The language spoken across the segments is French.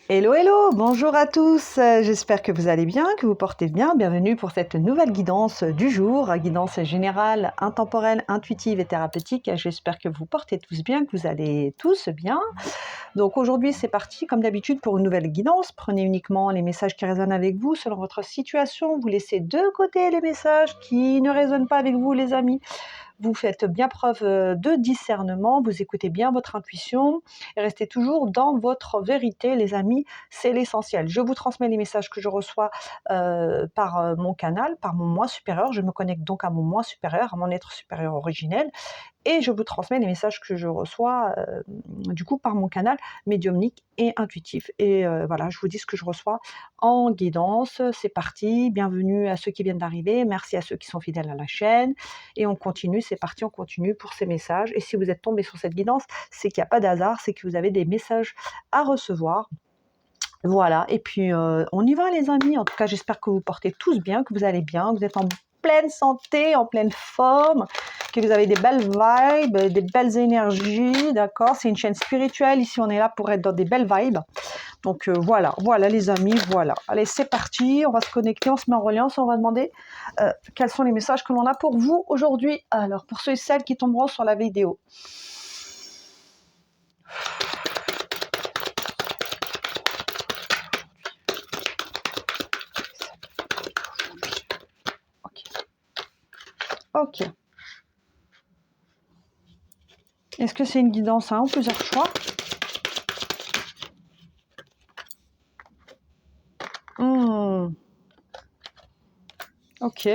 Hello, hello, bonjour à tous, j'espère que vous allez bien, que vous portez bien. Bienvenue pour cette nouvelle guidance du jour, guidance générale, intemporelle, intuitive et thérapeutique. J'espère que vous portez tous bien, que vous allez tous bien. Donc aujourd'hui, c'est parti, comme d'habitude, pour une nouvelle guidance. Prenez uniquement les messages qui résonnent avec vous selon votre situation. Vous laissez de côté les messages qui ne résonnent pas avec vous, les amis. Vous faites bien preuve de discernement, vous écoutez bien votre intuition et restez toujours dans votre vérité, les amis, c'est l'essentiel. Je vous transmets les messages que je reçois par mon canal, par mon moi supérieur. Je me connecte donc à mon moi supérieur, à mon être supérieur originel, et je vous transmets les messages que je reçois du coup par mon canal médiumnique et intuitif. Et voilà, je vous dis ce que je reçois en guidance. C'est parti, bienvenue à ceux qui viennent d'arriver, merci à ceux qui sont fidèles à la chaîne, et on continue, c'est parti, on continue pour ces messages. Et si vous êtes tombé sur cette guidance, c'est qu'il n'y a pas d'hasard, c'est que vous avez des messages à recevoir. Voilà, et puis on y va les amis. En tout cas, j'espère que vous portez tous bien, que vous allez bien, que vous êtes en pleine santé, en pleine forme, que vous avez des belles vibes, des belles énergies, d'accord? C'est une chaîne spirituelle, ici on est là pour être dans des belles vibes. Donc voilà, voilà les amis, voilà. Allez, c'est parti, on va se connecter, on se met en reliance, on va demander quels sont les messages que l'on a pour vous aujourd'hui. Alors, pour ceux et celles qui tomberont sur la vidéo. Ok. Est-ce que c'est une guidance à un ou plusieurs choix? Ok.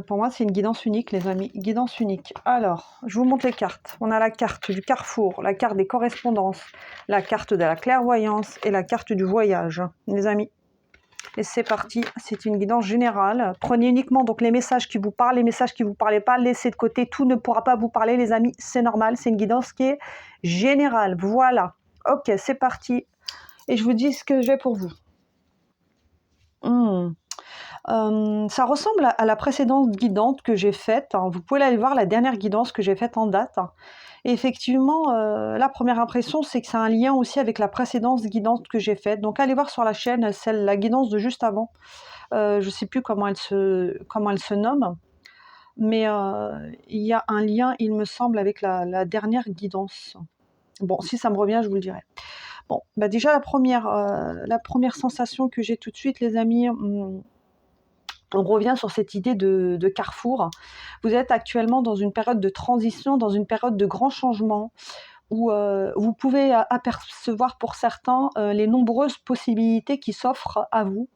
Pour moi, c'est une guidance unique, les amis. Guidance unique. Alors, je vous montre les cartes. On a la carte du carrefour, la carte des correspondances, la carte de la clairvoyance et la carte du voyage, les amis. Et c'est parti, c'est une guidance générale. Prenez uniquement donc les messages qui vous parlent, les messages qui ne vous parlent pas, laissez de côté, tout ne pourra pas vous parler, les amis, c'est normal, c'est une guidance qui est générale. Voilà. Ok, c'est parti. Et je vous dis ce que j'ai pour vous. Ça ressemble à la précédente guidance que j'ai faite. Vous pouvez aller voir la dernière guidance que j'ai faite en date. Et effectivement, la première impression, c'est que c'est un lien aussi avec la précédente guidance que j'ai faite. Donc allez voir sur la chaîne, la guidance de juste avant. Je ne sais plus comment elle se nomme. Mais il y a un lien, il me semble, avec la dernière guidance. Bon, si ça me revient, je vous le dirai. Bon, bah déjà, la première sensation que j'ai tout de suite, les amis, on revient sur cette idée de carrefour. Vous êtes actuellement dans une période de transition, dans une période de grand changement, où vous pouvez apercevoir pour certains les nombreuses possibilités qui s'offrent à vous.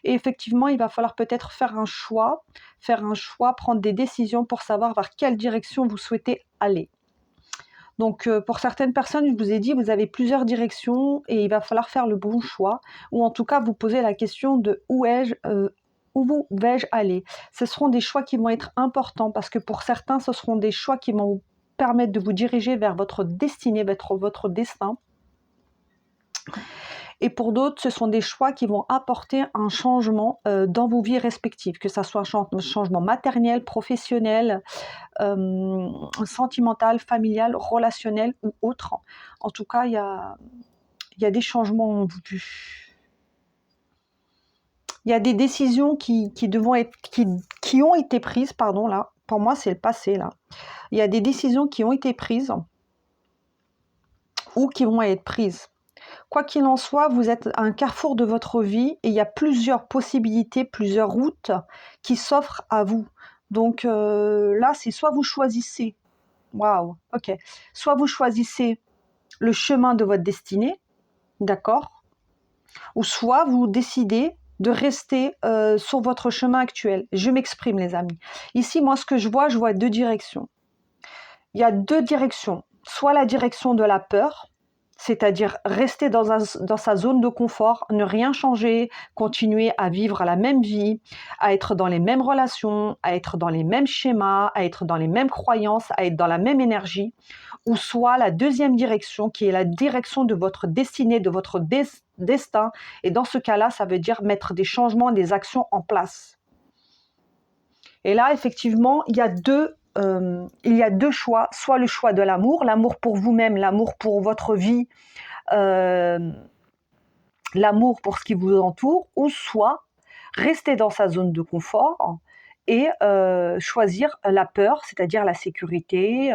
Et effectivement, il va falloir peut-être faire un choix, prendre des décisions pour savoir vers quelle direction vous souhaitez aller. Donc pour certaines personnes, je vous ai dit, vous avez plusieurs directions et il va falloir faire le bon choix, ou en tout cas vous poser la question de où vais-je aller. Ce seront des choix qui vont être importants parce que pour certains, ce seront des choix qui vont vous permettre de vous diriger vers votre destinée, votre destin. Et pour d'autres, ce sont des choix qui vont apporter un changement dans vos vies respectives, que ce soit un changement matériel, professionnel, sentimental, familial, relationnel ou autre. En tout cas, il y a des changements en vue. Il y a des décisions qui ont été prises, pardon, là. Pour moi, c'est le passé, là. Il y a des décisions qui ont été prises ou qui vont être prises. Quoi qu'il en soit, vous êtes à un carrefour de votre vie et il y a plusieurs possibilités, plusieurs routes qui s'offrent à vous. Donc là, c'est soit vous choisissez, waouh, ok, soit vous choisissez le chemin de votre destinée, d'accord, ou soit vous décidez de rester sur votre chemin actuel. Je m'exprime, les amis. Ici, moi, ce que je vois deux directions. Il y a deux directions. Soit la direction de la peur, c'est-à-dire rester dans sa zone de confort, ne rien changer, continuer à vivre la même vie, à être dans les mêmes relations, à être dans les mêmes schémas, à être dans les mêmes croyances, à être dans la même énergie, ou soit la deuxième direction qui est la direction de votre destinée, de votre destin, et dans ce cas-là, ça veut dire mettre des changements, des actions en place. Et là, effectivement, il y a deux il y a deux choix, soit le choix de l'amour pour vous-même, l'amour pour votre vie, l'amour pour ce qui vous entoure, ou soit rester dans sa zone de confort et choisir la peur, c'est-à-dire la sécurité,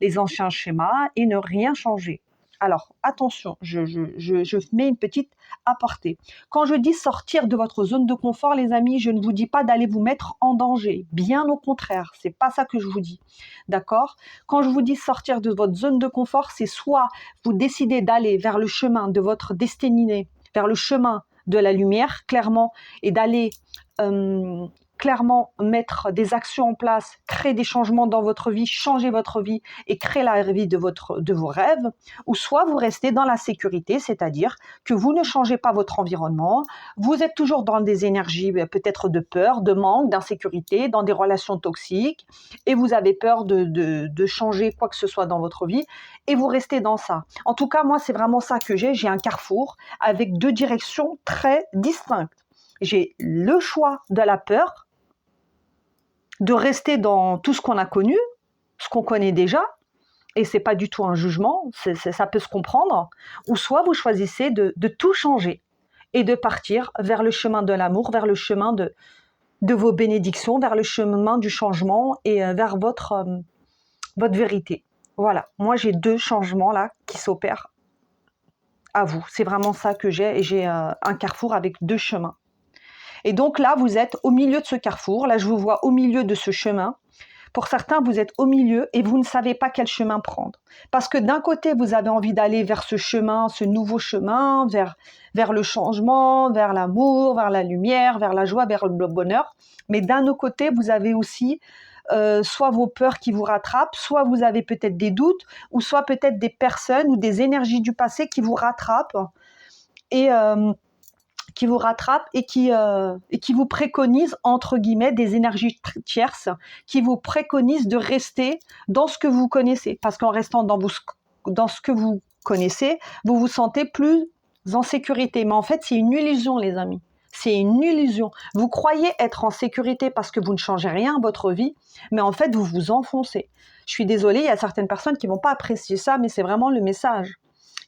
les anciens schémas, et ne rien changer. Alors, attention, je mets une petite aparté. Quand je dis sortir de votre zone de confort, les amis, je ne vous dis pas d'aller vous mettre en danger. Bien au contraire, c'est pas ça que je vous dis. D'accord? Quand je vous dis sortir de votre zone de confort, c'est soit vous décidez d'aller vers le chemin de votre destinée, vers le chemin de la lumière, clairement, et d'aller clairement mettre des actions en place, créer des changements dans votre vie, changer votre vie et créer la vie de vos rêves, ou soit vous restez dans la sécurité, c'est-à-dire que vous ne changez pas votre environnement, vous êtes toujours dans des énergies peut-être de peur, de manque, d'insécurité, dans des relations toxiques, et vous avez peur de changer quoi que ce soit dans votre vie, et vous restez dans ça. En tout cas, moi, c'est vraiment ça que j'ai un carrefour avec deux directions très distinctes. J'ai le choix de la peur, de rester dans tout ce qu'on a connu, ce qu'on connaît déjà, et c'est pas du tout un jugement, ça peut se comprendre, ou soit vous choisissez de tout changer et de partir vers le chemin de l'amour, vers le chemin de vos bénédictions, vers le chemin du changement et vers votre vérité. Voilà, moi j'ai deux changements là qui s'opèrent à vous. C'est vraiment ça que j'ai, et j'ai un carrefour avec deux chemins. Et donc là, vous êtes au milieu de ce carrefour. Là, je vous vois au milieu de ce chemin. Pour certains, vous êtes au milieu et vous ne savez pas quel chemin prendre. Parce que d'un côté, vous avez envie d'aller vers ce chemin, ce nouveau chemin, vers le changement, vers l'amour, vers la lumière, vers la joie, vers le bonheur. Mais d'un autre côté, vous avez aussi soit vos peurs qui vous rattrapent, soit vous avez peut-être des doutes, ou soit peut-être des personnes ou des énergies du passé qui vous rattrapent et qui vous préconisent, entre guillemets, des énergies tierces, qui vous préconisent de rester dans ce que vous connaissez. Parce qu'en restant dans ce que vous connaissez, vous vous sentez plus en sécurité. Mais en fait, c'est une illusion, les amis. C'est une illusion. Vous croyez être en sécurité parce que vous ne changez rien à votre vie, mais en fait, vous vous enfoncez. Je suis désolée, il y a certaines personnes qui ne vont pas apprécier ça, mais c'est vraiment le message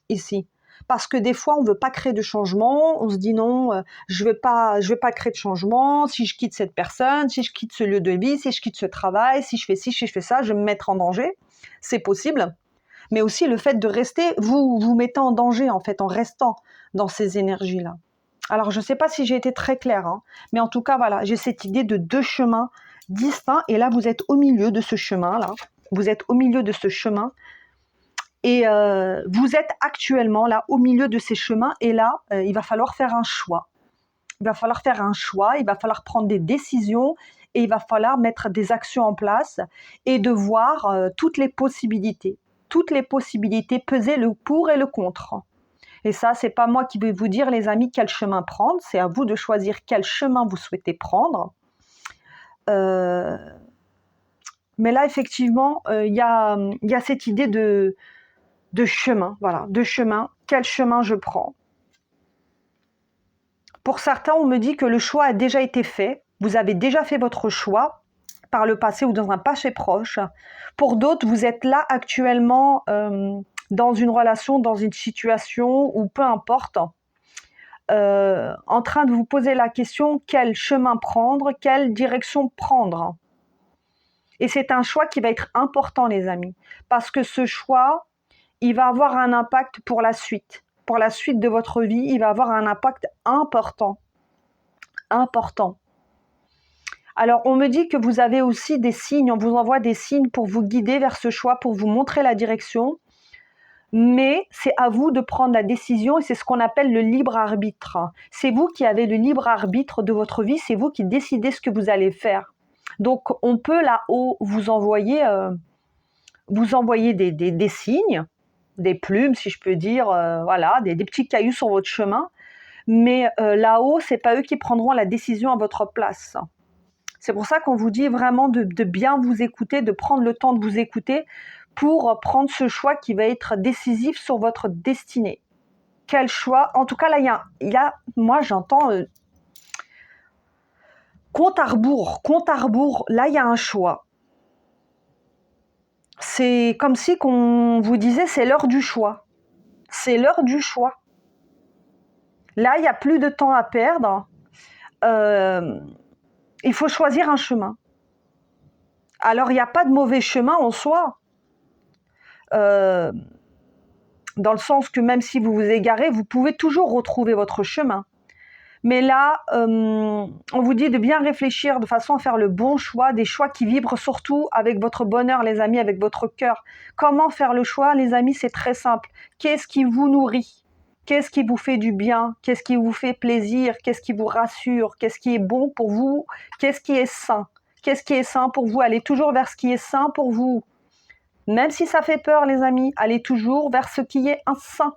ici. Parce que des fois, on ne veut pas créer de changement, on se dit non, je vais pas créer de changement, si je quitte cette personne, si je quitte ce lieu de vie, si je quitte ce travail, si je fais ci, si je fais ça, je vais me mettre en danger. C'est possible. Mais aussi le fait de rester, vous mettez en danger en fait, en restant dans ces énergies-là. Alors, je ne sais pas si j'ai été très claire, hein, mais en tout cas, voilà, j'ai cette idée de deux chemins distincts, et là, vous êtes au milieu de ce chemin-là. Vous êtes au milieu de ce chemin. Et vous êtes actuellement là au milieu de ces chemins, et là, il va falloir faire un choix. Il va falloir faire un choix, il va falloir prendre des décisions, et il va falloir mettre des actions en place et de voir toutes les possibilités. Toutes les possibilités, peser le pour et le contre. Et ça, c'est pas moi qui vais vous dire, les amis, quel chemin prendre. C'est à vous de choisir quel chemin vous souhaitez prendre. Mais là, effectivement, il y a cette idée de chemin, voilà, de chemin, quel chemin je prends. Pour certains, on me dit que le choix a déjà été fait, vous avez déjà fait votre choix par le passé ou dans un passé proche. Pour d'autres, vous êtes là actuellement dans une relation, dans une situation, ou peu importe, en train de vous poser la question, quel chemin prendre, quelle direction prendre. Et c'est un choix qui va être important, les amis, parce que ce choix, il va avoir un impact pour la suite. Pour la suite de votre vie, il va avoir un impact important. Important. Alors, on me dit que vous avez aussi des signes, on vous envoie des signes pour vous guider vers ce choix, pour vous montrer la direction. Mais c'est à vous de prendre la décision, et c'est ce qu'on appelle le libre arbitre. C'est vous qui avez le libre arbitre de votre vie, c'est vous qui décidez ce que vous allez faire. Donc, on peut là-haut vous envoyer des signes, des plumes, si je peux dire, voilà, des petits cailloux sur votre chemin. Mais là-haut, c'est pas eux qui prendront la décision à votre place. C'est pour ça qu'on vous dit vraiment de bien vous écouter, de prendre le temps de vous écouter pour prendre ce choix qui va être décisif sur votre destinée. Quel choix? En tout cas, là, il y a moi, j'entends compte à rebours. Là, il y a un choix. c'est comme si qu'on vous disait c'est l'heure du choix. C'est l'heure du choix. Là, il n'y a plus de temps à perdre. Il faut choisir un chemin. Alors, il n'y a pas de mauvais chemin en soi. Dans le sens que même si vous vous égarez, vous pouvez toujours retrouver votre chemin. Mais là, on vous dit de bien réfléchir de façon à faire le bon choix, des choix qui vibrent surtout avec votre bonheur, les amis, avec votre cœur. Comment faire le choix, les amis? C'est très simple. Qu'est-ce qui vous nourrit? Qu'est-ce qui vous fait du bien? Qu'est-ce qui vous fait plaisir? Qu'est-ce qui vous rassure? Qu'est-ce qui est bon pour vous? Qu'est-ce qui est sain? Qu'est-ce qui est sain pour vous? Allez toujours vers ce qui est sain pour vous. Même si ça fait peur, les amis, allez toujours vers ce qui est sain.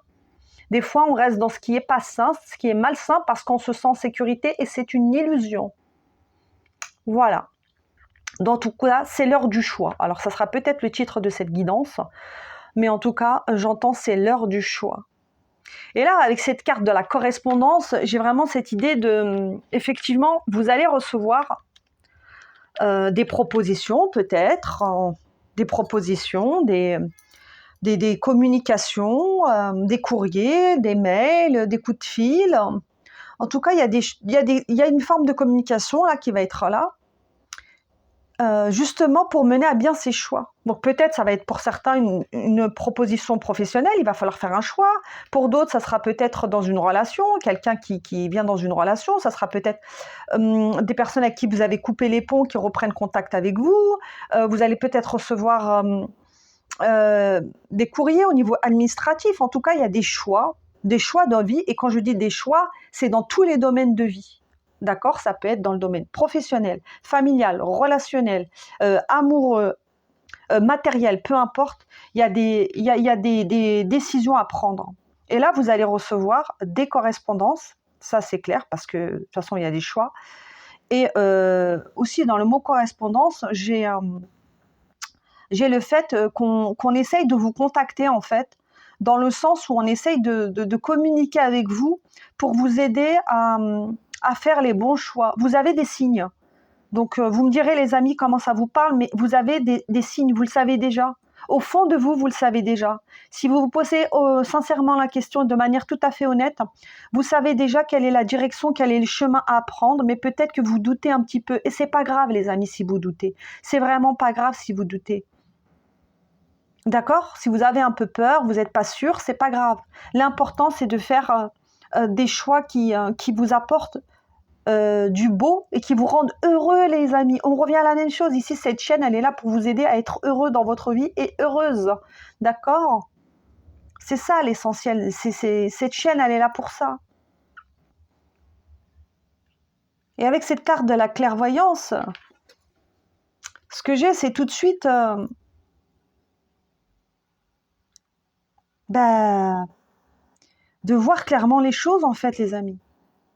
Des fois, on reste dans ce qui est pas sain, ce qui est malsain, parce qu'on se sent en sécurité et c'est une illusion. Voilà. Dans tout cas, c'est l'heure du choix. Alors, ça sera peut-être le titre de cette guidance, mais en tout cas, j'entends c'est l'heure du choix. Et là, avec cette carte de la correspondance, j'ai vraiment cette idée de, effectivement, vous allez recevoir des propositions, peut-être, des propositions, des communications, des courriers, des mails, des coups de fil. En tout cas, il y a une forme de communication là qui va être là, justement pour mener à bien ses choix. Donc peut-être ça va être pour certains une proposition professionnelle, il va falloir faire un choix. Pour d'autres, ça sera peut-être dans une relation, quelqu'un qui vient dans une relation, ça sera peut-être des personnes à qui vous avez coupé les ponts qui reprennent contact avec vous. Vous allez peut-être recevoir des courriers au niveau administratif. En tout cas, il y a des choix de vie. Et quand je dis des choix, c'est dans tous les domaines de vie. D'accord? Ça peut être dans le domaine professionnel, familial, relationnel, amoureux, matériel, peu importe. Il y a des décisions à prendre. Et là, vous allez recevoir des correspondances. Ça, c'est clair, parce que de toute façon, il y a des choix. Et aussi, dans le mot correspondance, j'ai le fait qu'on essaye de vous contacter, en fait, dans le sens où on essaye de communiquer avec vous pour vous aider à faire les bons choix. Vous avez des signes. Donc, vous me direz, les amis, comment ça vous parle, mais vous avez des signes, vous le savez déjà. Au fond de vous, vous le savez déjà. Si vous vous posez sincèrement la question de manière tout à fait honnête, vous savez déjà quelle est la direction, quel est le chemin à prendre, mais peut-être que vous doutez un petit peu. Et c'est pas grave, les amis, si vous doutez. C'est vraiment pas grave si vous doutez. D'accord? Si vous avez un peu peur, vous n'êtes pas sûr, c'est pas grave. L'important, c'est de faire des choix qui vous apportent du beau et qui vous rendent heureux, les amis. On revient à la même chose. Ici, cette chaîne, elle est là pour vous aider à être heureux dans votre vie et heureuse. D'accord? C'est ça l'essentiel. Cette chaîne, elle est là pour ça. Et avec cette carte de la clairvoyance, ce que j'ai, c'est tout de suite... de voir clairement les choses, en fait, les amis.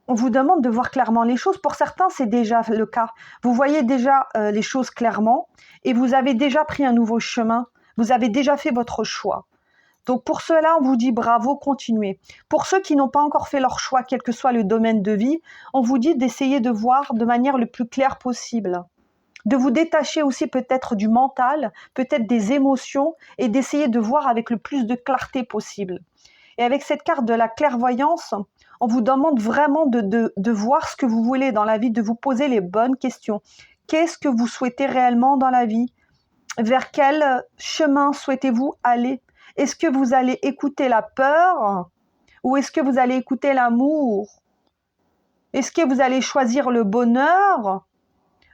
On vous demande de voir clairement les choses. Pour certains, c'est déjà le cas. Vous voyez déjà les choses clairement et vous avez déjà pris un nouveau chemin. Vous avez déjà fait votre choix. Donc pour cela, on vous dit bravo, continuez. Pour ceux qui n'ont pas encore fait leur choix, quel que soit le domaine de vie, on vous dit d'essayer de voir de manière le plus claire possible. De vous détacher aussi peut-être du mental, peut-être des émotions et d'essayer de voir avec le plus de clarté possible. Et avec cette carte de la clairvoyance, on vous demande vraiment de voir ce que vous voulez dans la vie, de vous poser les bonnes questions. Qu'est-ce que vous souhaitez réellement dans la vie? Vers quel chemin souhaitez-vous aller? Est-ce que vous allez écouter la peur ou est-ce que vous allez écouter l'amour? Est-ce que vous allez choisir le bonheur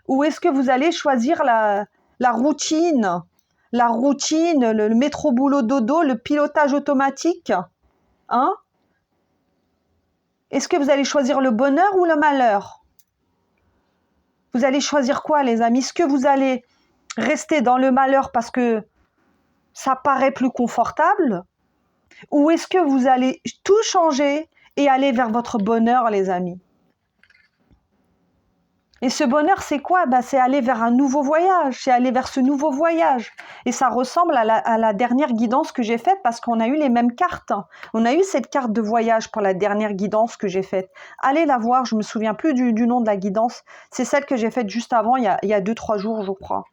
ou est-ce que vous allez choisir la routine? La routine, le métro boulot dodo, le pilotage automatique? Hein? Est-ce que vous allez choisir le bonheur ou le malheur? Vous allez choisir quoi, les amis? Est-ce que vous allez rester dans le malheur parce que ça paraît plus confortable? Ou est-ce que vous allez tout changer et aller vers votre bonheur, les amis? Et ce bonheur, c'est quoi? C'est aller vers un nouveau voyage, c'est aller vers ce nouveau voyage. Et ça ressemble à la dernière guidance que j'ai faite parce qu'on a eu les mêmes cartes. On a eu cette carte de voyage pour la dernière guidance que j'ai faite. Allez la voir, je ne me souviens plus du nom de la guidance. C'est celle que j'ai faite juste avant, il y a 2-3 jours, je crois.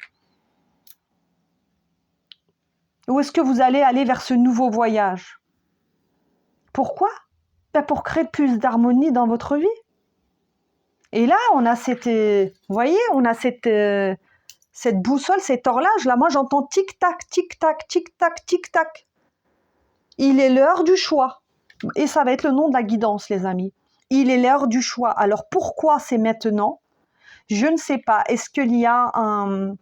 Ou est-ce que vous allez aller vers ce nouveau voyage? Pourquoi? Ben pour créer plus d'harmonie dans votre vie. Et là, on a cette, vous voyez, on a cette boussole, cette horloge. Là, moi, j'entends tic-tac, tic-tac, tic-tac, tic-tac. Il est l'heure du choix. Et ça va être le nom de la guidance, les amis. Il est l'heure du choix. Alors, pourquoi c'est maintenant? Je ne sais pas. Est-ce qu'il y a un...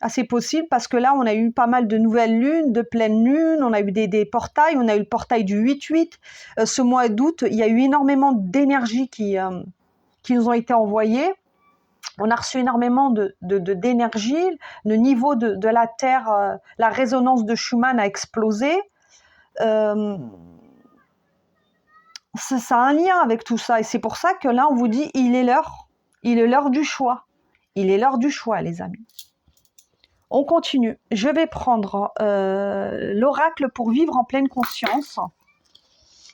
Ah, c'est possible parce que là, on a eu pas mal de nouvelles lunes, de pleines lunes, on a eu des portails, on a eu le portail du 8-8. Ce mois d'août, il y a eu énormément d'énergie qui nous ont été envoyées. On a reçu énormément d'énergie. Le niveau de la Terre, la résonance de Schumann a explosé. Ça a un lien avec tout ça. Et c'est pour ça que là, on vous dit, il est l'heure. Il est l'heure du choix. Il est l'heure du choix, les amis. On continue. Je vais prendre l'oracle pour vivre en pleine conscience,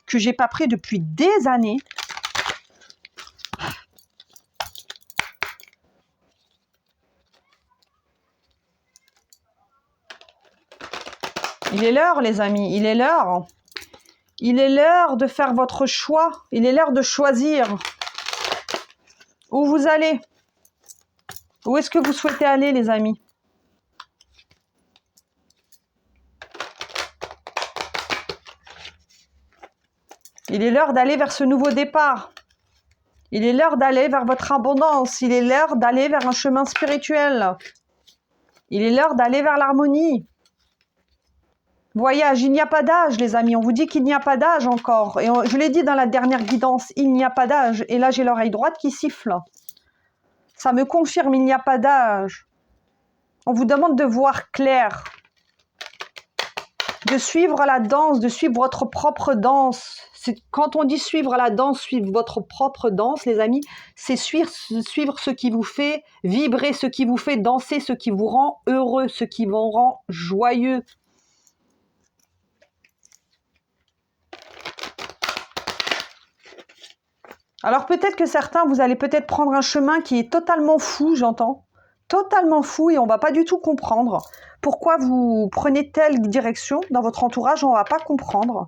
que j'ai pas pris depuis des années. Il est l'heure, les amis. Il est l'heure. Il est l'heure de faire votre choix. Il est l'heure de choisir où vous allez. Où est-ce que vous souhaitez aller, les amis? Il est l'heure d'aller vers ce nouveau départ. Il est l'heure d'aller vers votre abondance. Il est l'heure d'aller vers un chemin spirituel. Il est l'heure d'aller vers l'harmonie. Voyage, il n'y a pas d'âge, les amis. On vous dit qu'il n'y a pas d'âge encore. Et je l'ai dit dans la dernière guidance, il n'y a pas d'âge. Et là, j'ai l'oreille droite qui siffle. Ça me confirme, il n'y a pas d'âge. On vous demande de voir clair. De suivre la danse, de suivre votre propre danse. Quand on dit suivre la danse, suivre votre propre danse, les amis, c'est suivre ce qui vous fait vibrer, ce qui vous fait danser, ce qui vous rend heureux, ce qui vous rend joyeux. Alors peut-être que certains, vous allez peut-être prendre un chemin qui est totalement fou, j'entends. Totalement fou et on ne va pas du tout comprendre. Pourquoi vous prenez telle direction dans votre entourage, on ne va pas comprendre.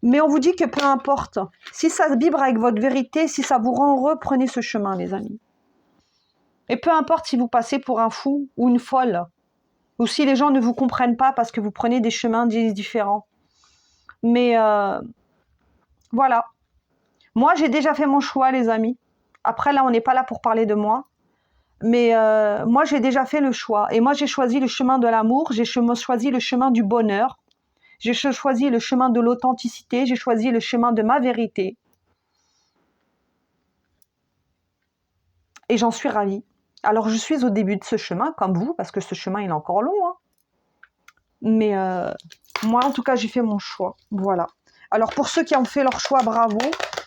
Mais on vous dit que peu importe. Si ça vibre avec votre vérité, si ça vous rend heureux, prenez ce chemin, les amis. Et peu importe si vous passez pour un fou ou une folle. Ou si les gens ne vous comprennent pas parce que vous prenez des chemins différents. Mais voilà. Moi, j'ai déjà fait mon choix, les amis. Après, là, on n'est pas là pour parler de moi. Mais moi, j'ai déjà fait le choix. Et moi, j'ai choisi le chemin de l'amour. J'ai choisi le chemin du bonheur. J'ai choisi le chemin de l'authenticité. J'ai choisi le chemin de ma vérité. Et j'en suis ravie. Alors, je suis au début de ce chemin, comme vous, parce que ce chemin, il est encore long. Hein. Mais moi, en tout cas, j'ai fait mon choix. Voilà. Alors, pour ceux qui ont fait leur choix, bravo.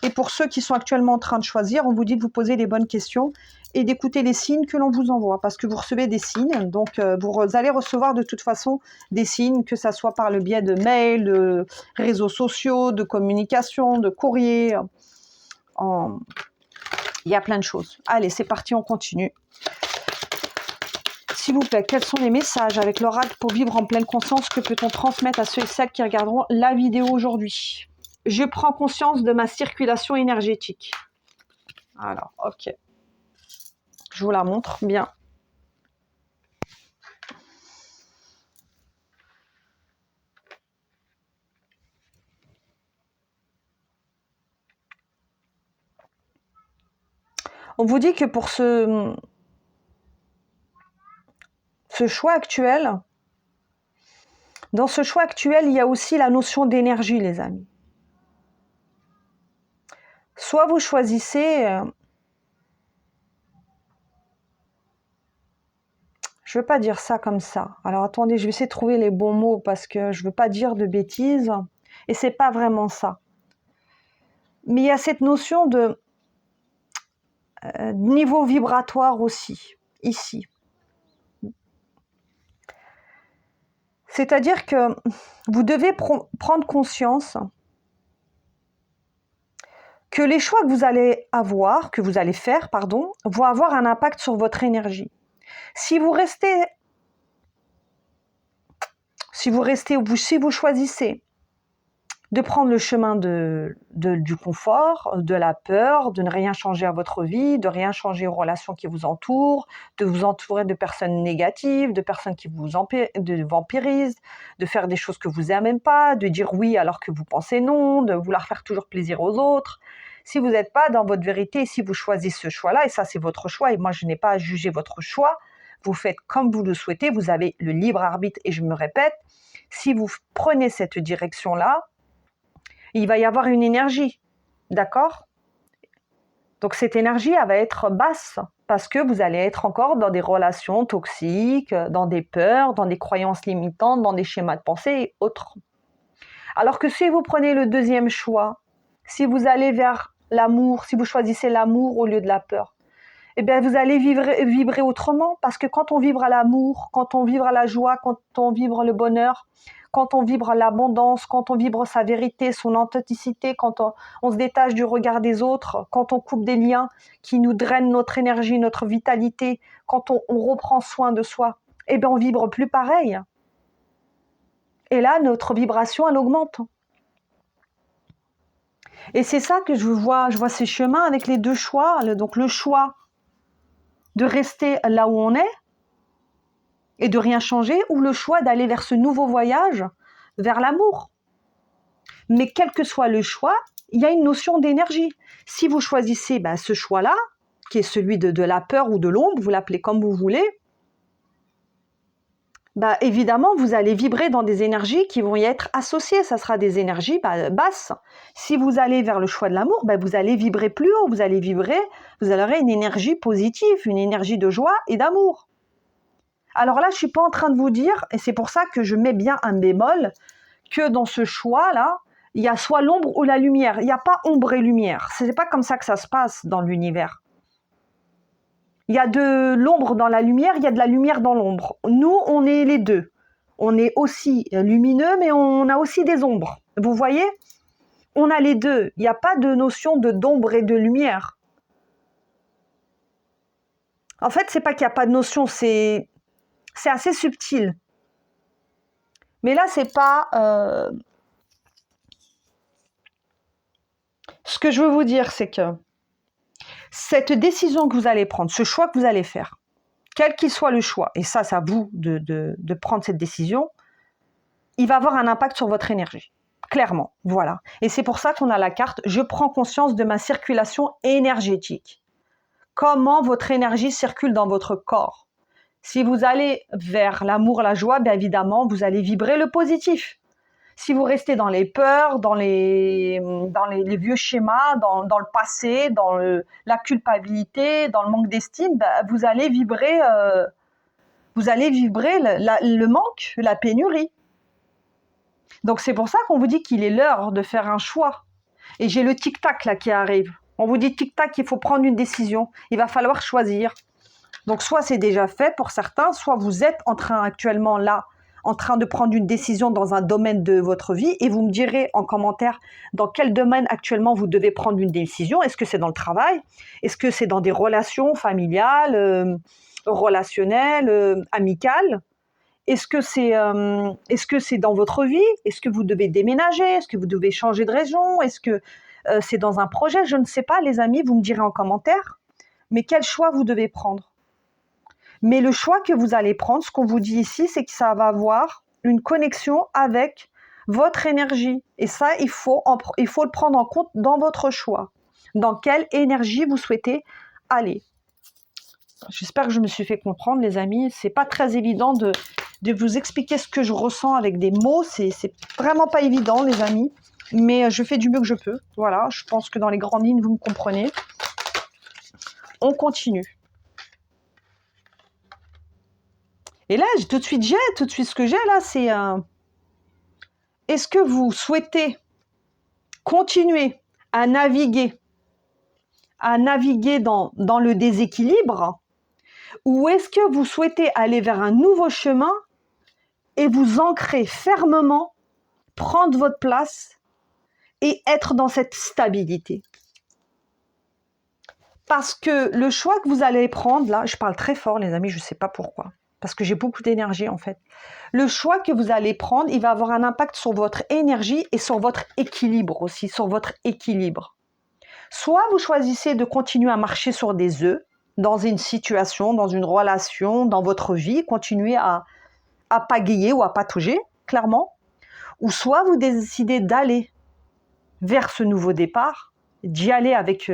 Et pour ceux qui sont actuellement en train de choisir, on vous dit de vous poser les bonnes questions et d'écouter les signes que l'on vous envoie. Parce que vous recevez des signes, donc vous allez recevoir de toute façon des signes, que ça soit par le biais de mails, de réseaux sociaux, de communication, de courrier. Il y a plein de choses. Allez, c'est parti, on continue. S'il vous plaît, quels sont les messages avec l'oracle pour vivre en pleine conscience? Que peut-on transmettre à ceux et celles qui regarderont la vidéo aujourd'hui? Je prends conscience de ma circulation énergétique. Alors, ok. Je vous la montre bien. On vous dit que pour ce choix actuel, dans ce choix actuel, il y a aussi la notion d'énergie, les amis. Soit vous choisissez... je ne veux pas dire ça comme ça. Alors attendez, je vais essayer de trouver les bons mots parce que je ne veux pas dire de bêtises. Et c'est pas vraiment ça. Mais il y a cette notion de niveau vibratoire aussi, ici. C'est-à-dire que vous devez prendre conscience que les choix que vous allez faire, vont avoir un impact sur votre énergie. Si vous restez si vous choisissez de prendre le chemin du confort, de la peur, de ne rien changer à votre vie, de rien changer aux relations qui vous entourent, de vous entourer de personnes négatives, de personnes qui vous vampirisent, de faire des choses que vous n'aimez pas, de dire oui alors que vous pensez non, de vouloir faire toujours plaisir aux autres. Si vous n'êtes pas dans votre vérité, si vous choisissez ce choix-là, et ça c'est votre choix, et moi je n'ai pas à juger votre choix, vous faites comme vous le souhaitez, vous avez le libre arbitre, et je me répète, si vous prenez cette direction-là, il va y avoir une énergie, d'accord? Donc cette énergie, elle va être basse parce que vous allez être encore dans des relations toxiques, dans des peurs, dans des croyances limitantes, dans des schémas de pensée et autres. Alors que si vous prenez le deuxième choix, si vous allez vers l'amour, si vous choisissez l'amour au lieu de la peur, eh bien vous allez vibrer autrement parce que quand on vibre à l'amour, quand on vibre à la joie, quand on vibre le bonheur, quand on vibre l'abondance, quand on vibre sa vérité, son authenticité, quand on se détache du regard des autres, quand on coupe des liens qui nous drainent notre énergie, notre vitalité, quand on reprend soin de soi, eh bien on vibre plus pareil. Et là, notre vibration, elle augmente. Et c'est ça que je vois ces chemins avec les deux choix. Donc le choix de rester là où on est et de rien changer, ou le choix d'aller vers ce nouveau voyage, vers l'amour. Mais quel que soit le choix, il y a une notion d'énergie. Si vous choisissez ce choix-là, qui est celui de la peur ou de l'ombre, vous l'appelez comme vous voulez, évidemment, vous allez vibrer dans des énergies qui vont y être associées. Ça sera des énergies basses. Si vous allez vers le choix de l'amour, vous allez vibrer plus haut. Vous aurez une énergie positive, une énergie de joie et d'amour. Alors là, je ne suis pas en train de vous dire, et c'est pour ça que je mets bien un bémol, que dans ce choix-là, il y a soit l'ombre ou la lumière. Il n'y a pas ombre et lumière. Ce n'est pas comme ça que ça se passe dans l'univers. Il y a de l'ombre dans la lumière, il y a de la lumière dans l'ombre. Nous, on est les deux. On est aussi lumineux, mais on a aussi des ombres. Vous voyez ? On a les deux. Il n'y a pas de notion d'ombre et de lumière. En fait, c'est pas qu'il n'y a pas de notion, c'est assez subtil. Mais là, c'est pas... Ce que je veux vous dire, c'est que cette décision que vous allez prendre, ce choix que vous allez faire, quel qu'il soit le choix, et ça, c'est à vous de prendre cette décision, il va avoir un impact sur votre énergie. Clairement, voilà. Et c'est pour ça qu'on a la carte « Je prends conscience de ma circulation énergétique ». Comment votre énergie circule dans votre corps. Si vous allez vers l'amour, la joie, bien évidemment, vous allez vibrer le positif. Si vous restez dans les peurs, dans les vieux schémas, dans le passé, dans la culpabilité, dans le manque d'estime, vous allez vibrer, le manque, la pénurie. Donc c'est pour ça qu'on vous dit qu'il est l'heure de faire un choix. Et j'ai le tic-tac là qui arrive. On vous dit tic-tac, il faut prendre une décision. Il va falloir choisir. Donc soit c'est déjà fait pour certains, soit vous êtes actuellement en train de prendre une décision dans un domaine de votre vie et vous me direz en commentaire dans quel domaine actuellement vous devez prendre une décision. Est-ce que c'est dans le travail? Est-ce que c'est dans des relations familiales, relationnelles, amicales? Est-ce que c'est dans votre vie? Est-ce que vous devez déménager? Est-ce que vous devez changer de région? Est-ce que c'est dans un projet? Je ne sais pas, les amis, vous me direz en commentaire. Mais quel choix vous devez prendre? Mais le choix que vous allez prendre, ce qu'on vous dit ici, c'est que ça va avoir une connexion avec votre énergie. Et ça, il faut le prendre en compte dans votre choix. Dans quelle énergie vous souhaitez aller. J'espère que je me suis fait comprendre, les amis. C'est pas très évident de vous expliquer ce que je ressens avec des mots. C'est vraiment pas évident, les amis. Mais je fais du mieux que je peux. Voilà, je pense que dans les grandes lignes, vous me comprenez. On continue. Et là, tout de suite ce que j'ai là, c'est est-ce que vous souhaitez continuer à naviguer dans le déséquilibre, ou est-ce que vous souhaitez aller vers un nouveau chemin et vous ancrer fermement, prendre votre place et être dans cette stabilité? Parce que le choix que vous allez prendre, là, je parle très fort les amis, je ne sais pas pourquoi. parce que j'ai beaucoup d'énergie en fait. Le choix que vous allez prendre, il va avoir un impact sur votre énergie et sur votre équilibre aussi, sur votre équilibre. Soit vous choisissez de continuer à marcher sur des œufs, dans une situation, dans une relation, dans votre vie, continuer à pagayer ou à patauger, clairement. Ou soit vous décidez d'aller vers ce nouveau départ, d'y aller avec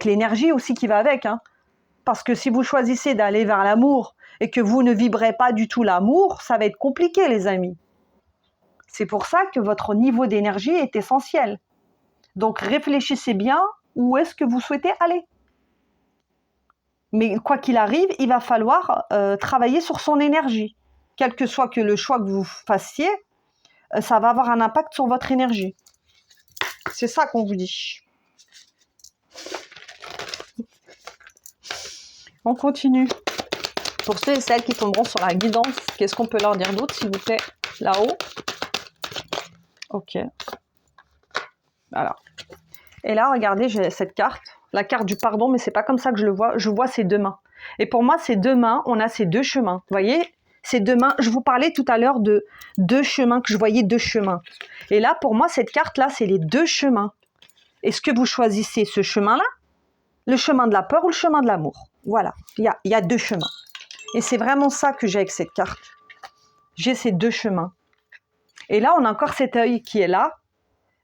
l'énergie aussi qui va avec. Hein. Parce que si vous choisissez d'aller vers l'amour et que vous ne vibrez pas du tout l'amour, ça va être compliqué, les amis. C'est pour ça que votre niveau d'énergie est essentiel. Donc réfléchissez bien où est-ce que vous souhaitez aller. Mais quoi qu'il arrive, il va falloir travailler sur son énergie. Quel que soit que le choix que vous fassiez, ça va avoir un impact sur votre énergie. C'est ça qu'on vous dit. On continue. Pour ceux et celles qui tomberont sur la guidance, qu'est-ce qu'on peut leur dire d'autre, s'il vous plaît? Là-haut. Ok. Voilà. Et là, regardez, j'ai cette carte. La carte du pardon, mais c'est pas comme ça que je le vois. Je vois ces deux mains. Et pour moi, ces deux mains, on a ces deux chemins. Vous voyez, ces deux mains. Je vous parlais tout à l'heure de deux chemins, que je voyais deux chemins. Et là, pour moi, cette carte-là, c'est les deux chemins. Est-ce que vous choisissez ce chemin-là? Le chemin de la peur ou le chemin de l'amour? Voilà, il y a deux chemins. Et c'est vraiment ça que j'ai avec cette carte. J'ai ces deux chemins. Et là, on a encore cet œil qui est là.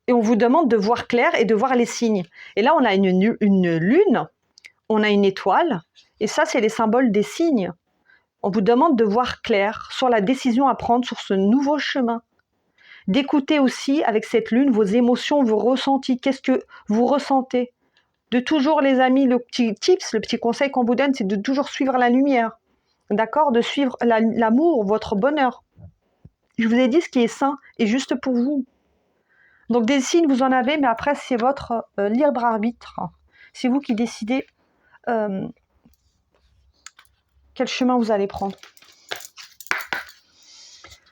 Et on vous demande de voir clair et de voir les signes. Et là, on a une lune, on a une étoile. Et ça, c'est les symboles des signes. On vous demande de voir clair sur la décision à prendre sur ce nouveau chemin. D'écouter aussi avec cette lune vos émotions, vos ressentis. Qu'est-ce que vous ressentez? De toujours, les amis, le petit tips, le petit conseil qu'on vous donne, c'est de toujours suivre la lumière. D'accord? De suivre l'amour, votre bonheur. Je vous ai dit ce qui est sain et juste pour vous. Donc des signes, vous en avez, mais après, c'est votre libre arbitre. C'est vous qui décidez quel chemin vous allez prendre.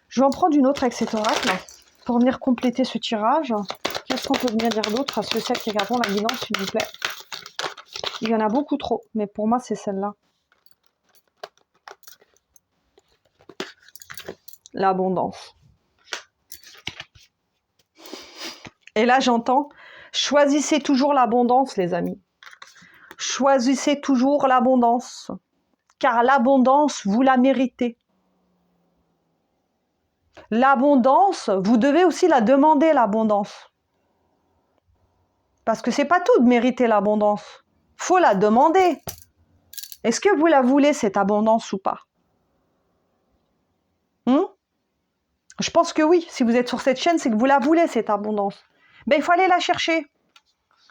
Je vais en prendre une autre avec cet oracle pour venir compléter ce tirage. Qu'est-ce qu'on peut venir dire d'autre à ceux et celles qui regardent la guidance, s'il vous plaît? Il y en a beaucoup trop, mais pour moi, c'est celle-là. L'abondance. Et là, j'entends, choisissez toujours l'abondance, les amis. Choisissez toujours l'abondance. Car l'abondance, vous la méritez. L'abondance, vous devez aussi la demander, l'abondance. Parce que c'est pas tout de mériter l'abondance. Faut la demander. Est-ce que vous la voulez, cette abondance, ou pas? Je pense que oui. Si vous êtes sur cette chaîne, c'est que vous la voulez, cette abondance. Ben, il faut aller la chercher.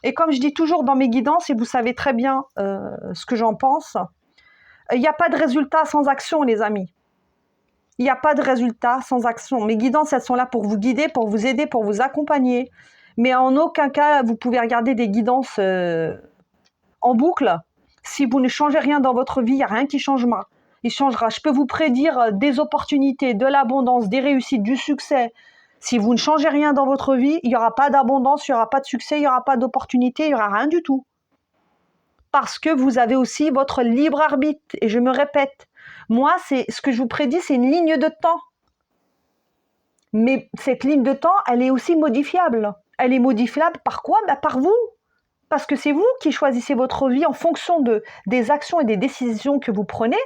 Et comme je dis toujours dans mes guidances, et vous savez très bien ce que j'en pense, il n'y a pas de résultat sans action, les amis. Il n'y a pas de résultat sans action. Mes guidances, elles sont là pour vous guider, pour vous aider, pour vous accompagner. Mais en aucun cas, vous pouvez regarder des guidances en boucle. Si vous ne changez rien dans votre vie, il n'y a rien qui changera. Il changera. Je peux vous prédire des opportunités, de l'abondance, des réussites, du succès. Si vous ne changez rien dans votre vie, il n'y aura pas d'abondance, il n'y aura pas de succès, il n'y aura pas d'opportunité, il n'y aura rien du tout. Parce que vous avez aussi votre libre arbitre. Et je me répète, moi, ce que je vous prédis, c'est une ligne de temps. Mais cette ligne de temps, elle est aussi modifiable. Elle est modifiable par quoi? Par vous. Parce que c'est vous qui choisissez votre vie en fonction des actions et des décisions que vous prenez.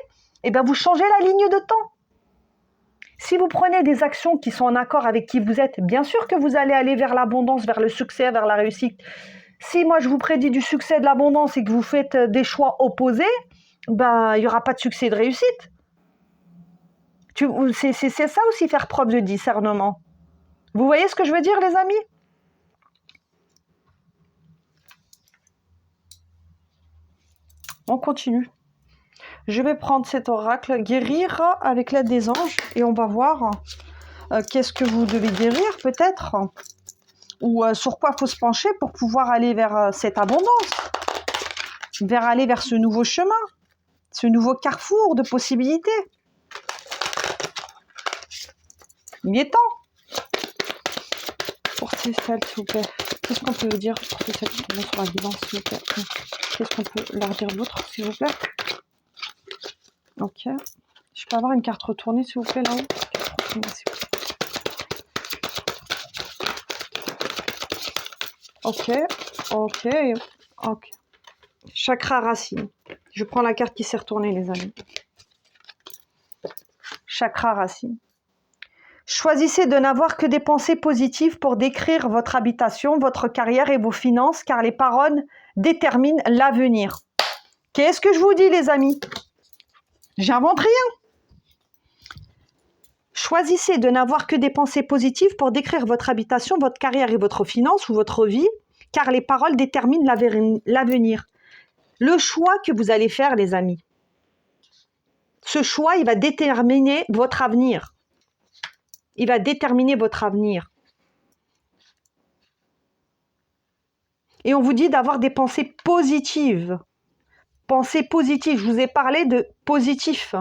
Et bien, vous changez la ligne de temps. Si vous prenez des actions qui sont en accord avec qui vous êtes, bien sûr que vous allez aller vers l'abondance, vers le succès, vers la réussite. Si moi je vous prédis du succès, de l'abondance et que vous faites des choix opposés, ben il n'y aura pas de succès et de réussite. C'est ça aussi, faire preuve de discernement. Vous voyez ce que je veux dire, les amis? On continue. Je vais prendre cet oracle, guérir avec l'aide des anges, et on va voir qu'est-ce que vous devez guérir peut-être, ou sur quoi il faut se pencher pour pouvoir aller vers cette abondance, aller vers ce nouveau chemin, ce nouveau carrefour de possibilités. Il est temps. Pour ces celles, s'il vous plaît. Qu'est-ce qu'on peut dire pour ces celles qui sont sur la guidance, s'il vous plaît? Qu'est-ce qu'on peut leur dire d'autre, s'il vous plaît? Ok. Je peux avoir une carte retournée, s'il vous plaît, là-haut? Retournée, s'il vous plaît. Ok, ok. Chakra racine. Je prends la carte qui s'est retournée, les amis. Chakra racine. Choisissez de n'avoir que des pensées positives pour décrire votre habitation, votre carrière et vos finances, car les paroles déterminent l'avenir. Qu'est-ce que je vous dis, les amis? J'invente rien. Choisissez de n'avoir que des pensées positives pour décrire votre habitation, votre carrière et votre finance ou votre vie, car les paroles déterminent l'avenir. Le choix que vous allez faire, les amis, ce choix, il va déterminer votre avenir. Il va déterminer votre avenir. Et on vous dit d'avoir des pensées positives. Pensées positives. Je vous ai parlé de positif.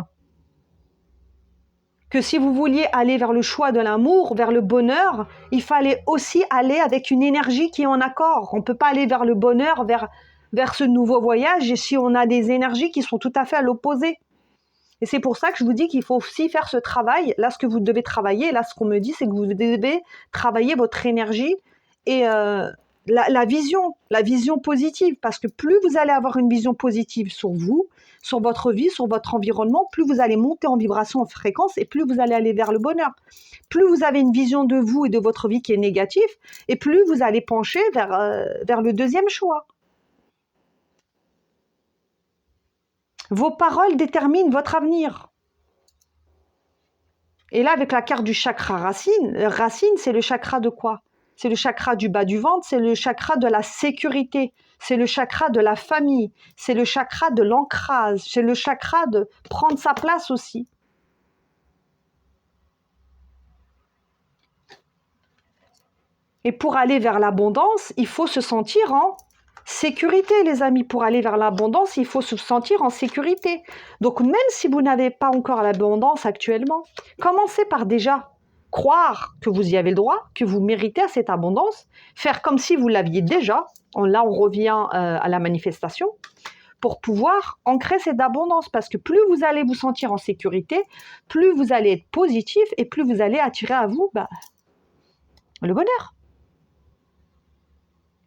Que si vous vouliez aller vers le choix de l'amour, vers le bonheur, il fallait aussi aller avec une énergie qui est en accord. On ne peut pas aller vers le bonheur, vers ce nouveau voyage, si on a des énergies qui sont tout à fait à l'opposé. Et c'est pour ça que je vous dis qu'il faut aussi faire ce travail. Là, ce que vous devez travailler, là, ce qu'on me dit, c'est que vous devez travailler votre énergie et la vision positive. Parce que plus vous allez avoir une vision positive sur vous, sur votre vie, sur votre environnement, plus vous allez monter en vibration, en fréquence, et plus vous allez aller vers le bonheur. Plus vous avez une vision de vous et de votre vie qui est négative, et plus vous allez pencher vers le deuxième choix. Vos paroles déterminent votre avenir. Et là, avec la carte du chakra racine, c'est le chakra de quoi? C'est le chakra du bas du ventre, c'est le chakra de la sécurité, c'est le chakra de la famille, c'est le chakra de l'ancrage, c'est le chakra de prendre sa place aussi. Et pour aller vers l'abondance, il faut se sentir en sécurité, les amis. Pour aller vers l'abondance, il faut se sentir en sécurité. Donc, même si vous n'avez pas encore l'abondance actuellement, commencez par déjà croire que vous y avez le droit, que vous méritez à cette abondance, faire comme si vous l'aviez déjà. Là, on revient à la manifestation pour pouvoir ancrer cette abondance. Parce que plus vous allez vous sentir en sécurité, plus vous allez être positif et plus vous allez attirer à vous le bonheur.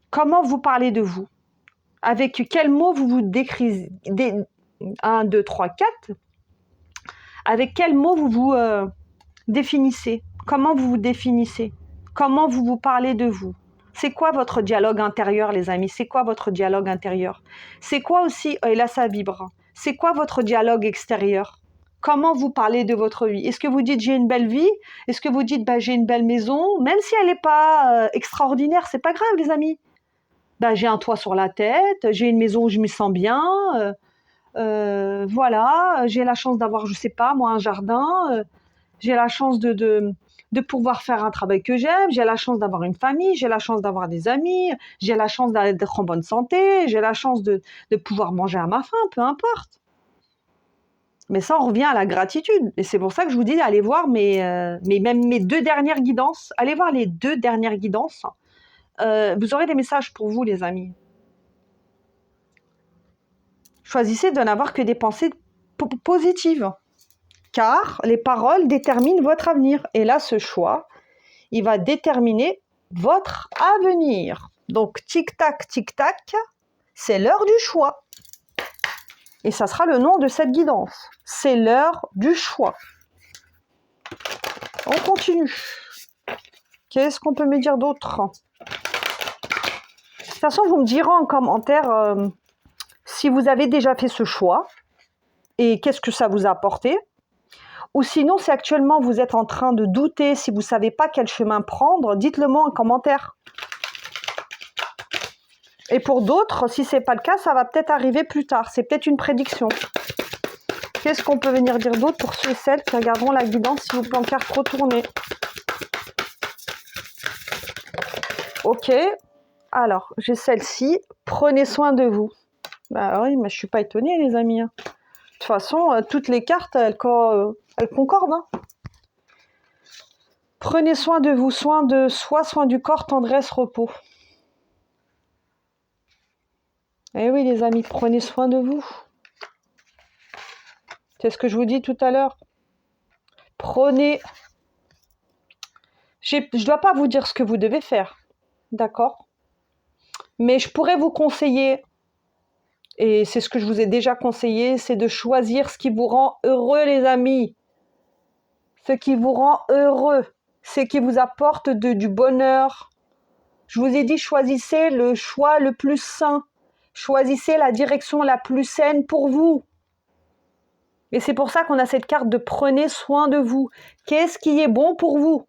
Comment vous parlez de vous? Avec quels mots vous vous décrivez? 1, 2, 3, 4. Avec quels mots vous vous définissez? Comment vous vous définissez? Comment vous vous parlez de vous? C'est quoi votre dialogue intérieur, les amis? C'est quoi votre dialogue intérieur? C'est quoi aussi, et là ça vibre, c'est quoi votre dialogue extérieur? Comment vous parlez de votre vie? Est-ce que vous dites j'ai une belle vie? Est-ce que vous dites j'ai une belle maison? Même si elle n'est pas extraordinaire, c'est pas grave, les amis. J'ai un toit sur la tête, j'ai une maison où je me sens bien, voilà, j'ai la chance d'avoir, je sais pas, moi, un jardin, j'ai la chance de pouvoir faire un travail que j'aime, j'ai la chance d'avoir une famille, j'ai la chance d'avoir des amis, j'ai la chance d'être en bonne santé, j'ai la chance de pouvoir manger à ma faim, peu importe. Mais ça, on revient à la gratitude. Et c'est pour ça que je vous dis d'aller voir même mes 2 dernières guidances. Allez voir les 2 dernières guidances. Vous aurez des messages pour vous, les amis. Choisissez de n'avoir que des pensées positives, car les paroles déterminent votre avenir. Et là, ce choix, il va déterminer votre avenir. Donc, tic-tac, c'est l'heure du choix. Et ça sera le nom de cette guidance. C'est l'heure du choix. On continue. Qu'est-ce qu'on peut me dire d'autre? De toute façon, vous me direz en commentaire si vous avez déjà fait ce choix et qu'est-ce que ça vous a apporté. Ou sinon, si actuellement vous êtes en train de douter, si vous ne savez pas quel chemin prendre, dites-le moi en commentaire. Et pour d'autres, si ce n'est pas le cas, ça va peut-être arriver plus tard. C'est peut-être une prédiction. Qu'est-ce qu'on peut venir dire d'autre pour ceux et celles qui regarderont la guidance, s'il vous plaît, en carte retournée? Ok. Alors, j'ai celle-ci. Prenez soin de vous. Oui, mais je ne suis pas étonnée, les amis. De toute façon, toutes les cartes, elles concordent. Hein. Prenez soin de vous, soin de soi, soin du corps, tendresse, repos. Eh oui, les amis, prenez soin de vous. C'est ce que je vous dis tout à l'heure. Prenez... Je ne dois pas vous dire ce que vous devez faire, d'accord? Mais je pourrais vous conseiller, et c'est ce que je vous ai déjà conseillé, c'est de choisir ce qui vous rend heureux, les amis. Ce qui vous rend heureux, ce qui vous apporte du bonheur. Je vous ai dit, choisissez le choix le plus sain. Choisissez la direction la plus saine pour vous. Et c'est pour ça qu'on a cette carte de prenez soin de vous. Qu'est-ce qui est bon pour vous?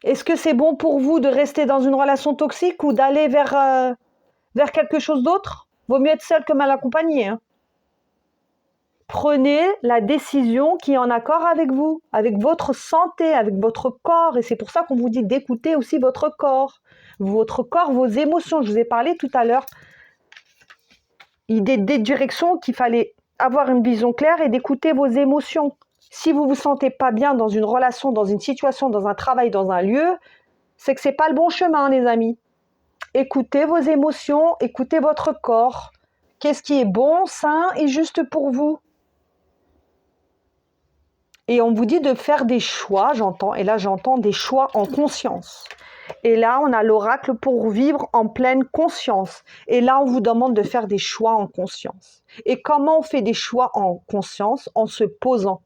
Est-ce que c'est bon pour vous de rester dans une relation toxique ou d'aller vers quelque chose d'autre? Vaut mieux être seul que mal accompagné. Hein. Prenez la décision qui est en accord avec vous, avec votre santé, avec votre corps. Et c'est pour ça qu'on vous dit d'écouter aussi votre corps. Votre corps, vos émotions. Je vous ai parlé tout à l'heure des directions qu'il fallait avoir une vision claire et d'écouter vos émotions. Si vous ne vous sentez pas bien dans une relation, dans une situation, dans un travail, dans un lieu, c'est que ce n'est pas le bon chemin, les amis. Écoutez vos émotions, écoutez votre corps. Qu'est-ce qui est bon, sain et juste pour vous? Et on vous dit de faire des choix, j'entends, et là j'entends des choix en conscience. Et là, on a l'oracle pour vivre en pleine conscience. Et là, on vous demande de faire des choix en conscience. Et comment on fait des choix en conscience? En se posant.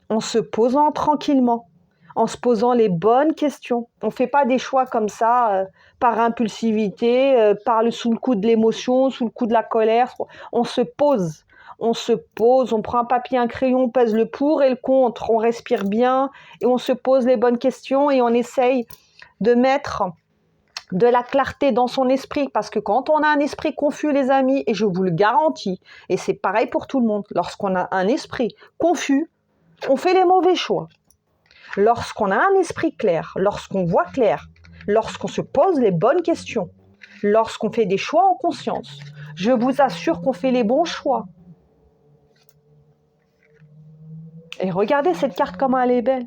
En se posant tranquillement. En se posant les bonnes questions. On ne fait pas des choix comme ça, par impulsivité, sous le coup de l'émotion, sous le coup de la colère. On se pose. On se pose, on prend un papier, un crayon, on pèse le pour et le contre, on respire bien et on se pose les bonnes questions et on essaye de mettre de la clarté dans son esprit, parce que quand on a un esprit confus, les amis, et je vous le garantis, et c'est pareil pour tout le monde, lorsqu'on a un esprit confus, on fait les mauvais choix. Lorsqu'on a un esprit clair, lorsqu'on voit clair, lorsqu'on se pose les bonnes questions, lorsqu'on fait des choix en conscience, je vous assure qu'on fait les bons choix. Et regardez cette carte, comment elle est belle.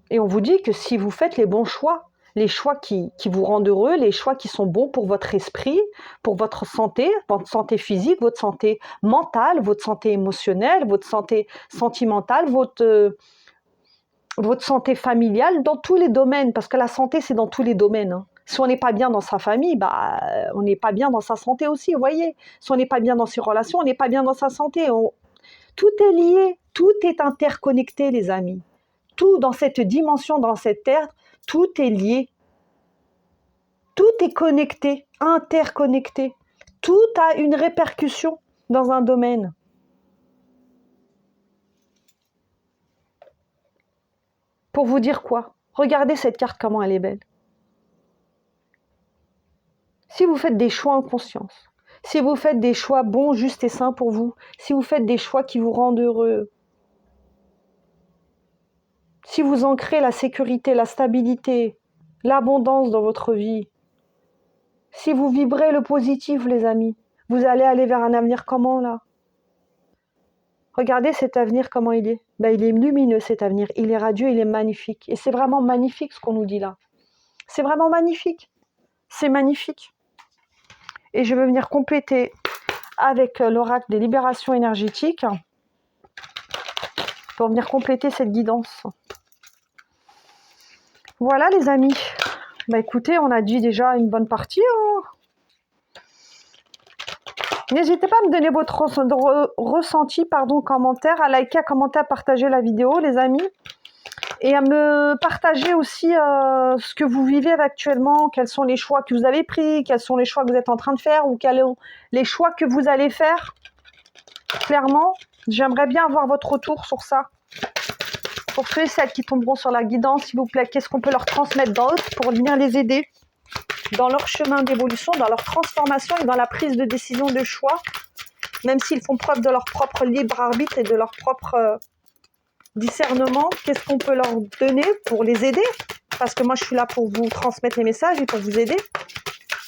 Et on vous dit que si vous faites les bons choix, les choix qui vous rendent heureux, les choix qui sont bons pour votre esprit, pour votre santé physique, votre santé mentale, votre santé émotionnelle, votre santé sentimentale, votre santé familiale, dans tous les domaines, parce que la santé, c'est dans tous les domaines. Hein. Si on n'est pas bien dans sa famille, on n'est pas bien dans sa santé aussi, vous voyez. Si on n'est pas bien dans ses relations, on n'est pas bien dans sa santé. Tout est lié, tout est interconnecté, les amis. Tout dans cette dimension, dans cette terre, tout est lié. Tout est connecté, interconnecté. Tout a une répercussion dans un domaine. Pour vous dire quoi? Regardez cette carte, comment elle est belle. Si vous faites des choix en conscience, si vous faites des choix bons, justes et sains pour vous, si vous faites des choix qui vous rendent heureux, si vous ancrez la sécurité, la stabilité, l'abondance dans votre vie, si vous vibrez le positif, les amis, vous allez aller vers un avenir comment, là? Regardez cet avenir, comment il est. Il est lumineux, cet avenir. Il est radieux, il est magnifique. Et c'est vraiment magnifique ce qu'on nous dit là. C'est vraiment magnifique. C'est magnifique. Et je vais venir compléter avec l'oracle des libérations énergétiques pour venir compléter cette guidance. Voilà, les amis. Écoutez, on a dit déjà une bonne partie. Hein. N'hésitez pas à me donner votre ressenti, commentaire, à liker, à commenter, à partager la vidéo, les amis. Et à me partager aussi ce que vous vivez actuellement, quels sont les choix que vous avez pris, quels sont les choix que vous êtes en train de faire ou quels sont les choix que vous allez faire. Clairement, j'aimerais bien avoir votre retour sur ça. Pour ceux et celles qui tomberont sur la guidance, s'il vous plaît, qu'est-ce qu'on peut leur transmettre d'autre pour venir les aider dans leur chemin d'évolution, dans leur transformation et dans la prise de décision de choix, même s'ils font preuve de leur propre libre arbitre et de leur propre discernement, qu'est-ce qu'on peut leur donner pour les aider? Parce que moi, je suis là pour vous transmettre les messages et pour vous aider.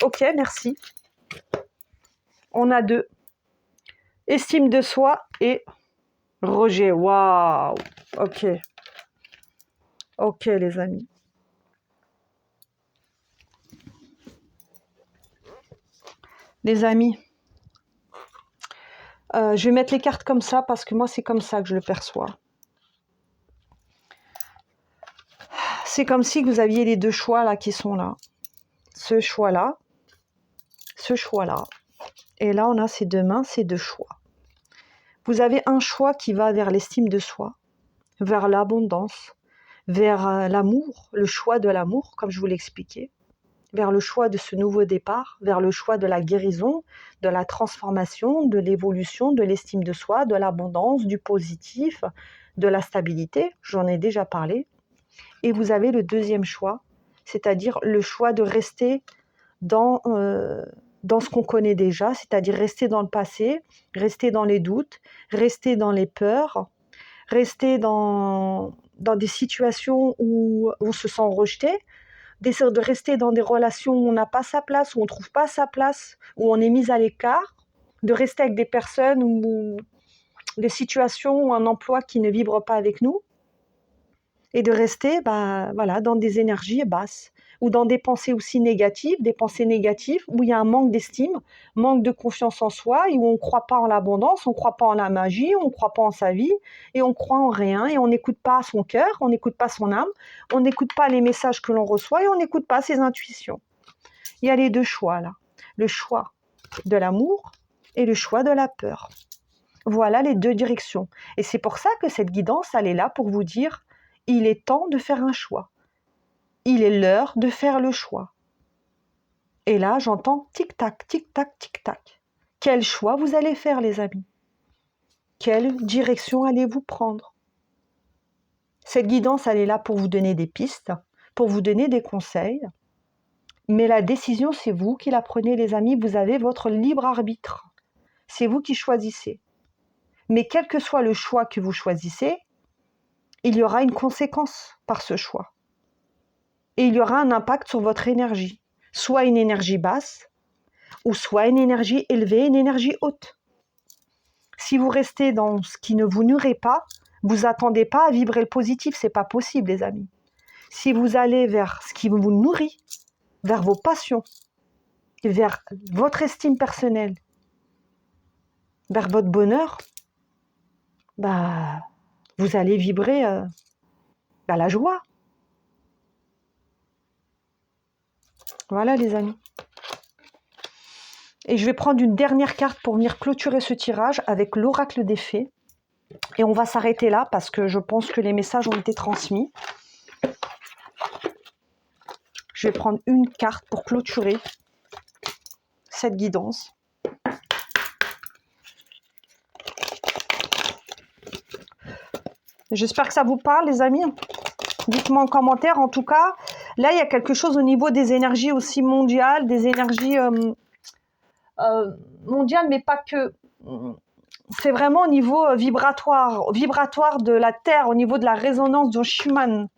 Ok, merci. On a 2. Estime de soi et rejet. Waouh. Ok. Ok, les amis. Les amis, Je vais mettre les cartes comme ça parce que moi, c'est comme ça que je le perçois. C'est comme si vous aviez les deux choix là qui sont là. Ce choix-là, ce choix-là. Et là, on a ces deux mains, ces deux choix. Vous avez un choix qui va vers l'estime de soi, vers l'abondance, vers l'amour, le choix de l'amour, comme je vous l'expliquais, vers le choix de ce nouveau départ, vers le choix de la guérison, de la transformation, de l'évolution, de l'estime de soi, de l'abondance, du positif, de la stabilité, j'en ai déjà parlé. Et vous avez le deuxième choix, c'est-à-dire le choix de rester dans ce qu'on connaît déjà, c'est-à-dire rester dans le passé, rester dans les doutes, rester dans les peurs, rester dans des situations où on se sent rejeté, d'essayer de rester dans des relations où on n'a pas sa place, où on ne trouve pas sa place, où on est mis à l'écart, de rester avec des personnes ou des situations ou un emploi qui ne vibre pas avec nous, et de rester voilà, dans des énergies basses, ou dans des pensées aussi négatives, des pensées négatives où il y a un manque d'estime, manque de confiance en soi, et où on ne croit pas en l'abondance, on ne croit pas en la magie, on ne croit pas en sa vie, et on croit en rien, et on n'écoute pas son cœur, on n'écoute pas son âme, on n'écoute pas les messages que l'on reçoit, et on n'écoute pas ses intuitions. Il y a les deux choix là, le choix de l'amour et le choix de la peur. Voilà les deux directions. Et c'est pour ça que cette guidance, elle est là pour vous dire, il est temps de faire un choix. Il est l'heure de faire le choix. Et là, j'entends tic-tac, tic-tac, tic-tac. Quel choix vous allez faire, les amis? Quelle direction allez-vous prendre? Cette guidance, elle est là pour vous donner des pistes, pour vous donner des conseils. Mais la décision, c'est vous qui la prenez, les amis. Vous avez votre libre arbitre. C'est vous qui choisissez. Mais quel que soit le choix que vous choisissez, il y aura une conséquence par ce choix. Et il y aura un impact sur votre énergie. Soit une énergie basse, ou soit une énergie élevée, une énergie haute. Si vous restez dans ce qui ne vous nourrit pas, vous attendez pas à vibrer le positif, c'est pas possible, les amis. Si vous allez vers ce qui vous nourrit, vers vos passions, vers votre estime personnelle, vers votre bonheur, vous allez vibrer la joie. Voilà, les amis. Et je vais prendre une dernière carte pour venir clôturer ce tirage avec l'oracle des fées. Et on va s'arrêter là parce que je pense que les messages ont été transmis. Je vais prendre une carte pour clôturer cette guidance. J'espère que ça vous parle, les amis. Dites-moi en commentaire. En tout cas, là, il y a quelque chose au niveau des énergies aussi mondiales, des énergies mondiales, mais pas que. C'est vraiment au niveau vibratoire de la Terre, au niveau de la résonance de Schumann.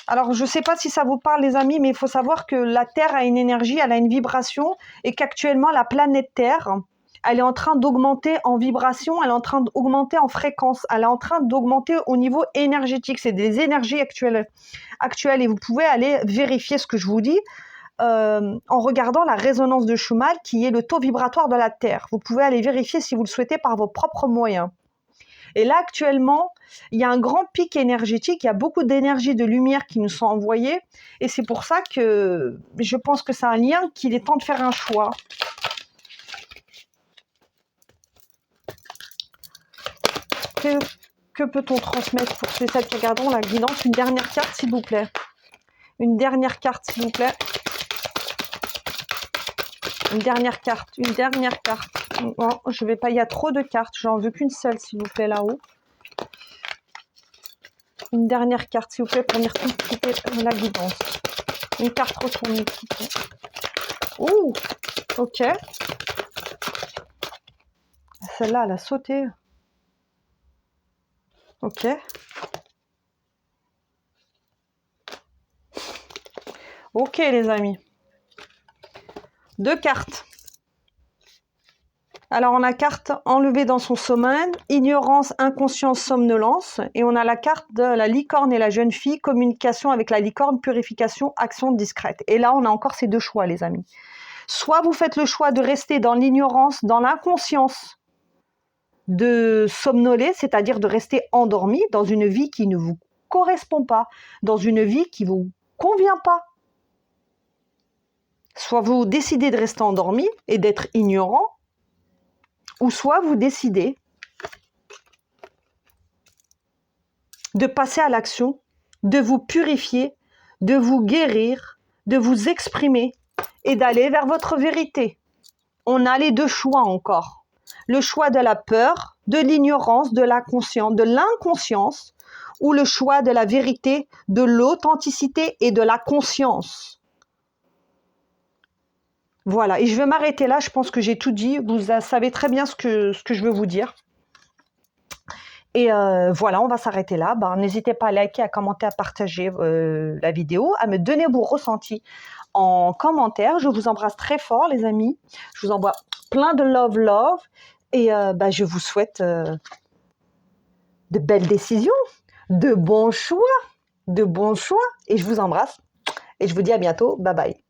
Alors, je ne sais pas si ça vous parle, les amis, mais il faut savoir que la Terre a une énergie, elle a une vibration, et qu'actuellement, la planète Terre, elle est en train d'augmenter en vibration, elle est en train d'augmenter en fréquence, elle est en train d'augmenter au niveau énergétique. C'est des énergies actuelles, et vous pouvez aller vérifier ce que je vous dis en regardant la résonance de Schumann, qui est le taux vibratoire de la Terre. Vous pouvez aller vérifier si vous le souhaitez par vos propres moyens. Et là, actuellement, il y a un grand pic énergétique, il y a beaucoup d'énergie, de lumière qui nous sont envoyées, et c'est pour ça que je pense que c'est un lien qu'il est temps de faire un choix. Que peut-on transmettre pour celles qui regarderont la guidance? Une dernière carte, s'il vous plaît. Une dernière carte, s'il vous plaît. Une dernière carte. Non, je vais pas, il y a trop de cartes. J'en veux qu'une seule, s'il vous plaît, là-haut. Une dernière carte, s'il vous plaît, pour venir compléter la guidance. Une carte retournée, s'il vous plaît. Ouh, ok. Celle-là, elle a sauté. Ok. Ok, les amis. 2 cartes. Alors, on a carte enlevée dans son sommeil, ignorance, inconscience, somnolence. Et on a la carte de la licorne et la jeune fille, communication avec la licorne, purification, action discrète. Et là, on a encore ces deux choix, les amis. Soit vous faites le choix de rester dans l'ignorance, dans l'inconscience, de somnoler, c'est-à-dire de rester endormi dans une vie qui ne vous correspond pas, dans une vie qui ne vous convient pas. Soit vous décidez de rester endormi et d'être ignorant, ou soit vous décidez de passer à l'action, de vous purifier, de vous guérir, de vous exprimer et d'aller vers votre vérité. On a les deux choix encore. Le choix de la peur, de l'ignorance, de la conscience, de l'inconscience, ou le choix de la vérité, de l'authenticité et de la conscience. Voilà, et je vais m'arrêter là, je pense que j'ai tout dit, vous savez très bien ce que je veux vous dire. Et voilà, on va s'arrêter là. N'hésitez pas à liker, à commenter, à partager la vidéo, à me donner vos ressentis en commentaire. Je vous embrasse très fort, les amis. Je vous envoie plein de love. Et je vous souhaite de belles décisions, de bons choix. Et je vous embrasse. Et je vous dis à bientôt. Bye bye.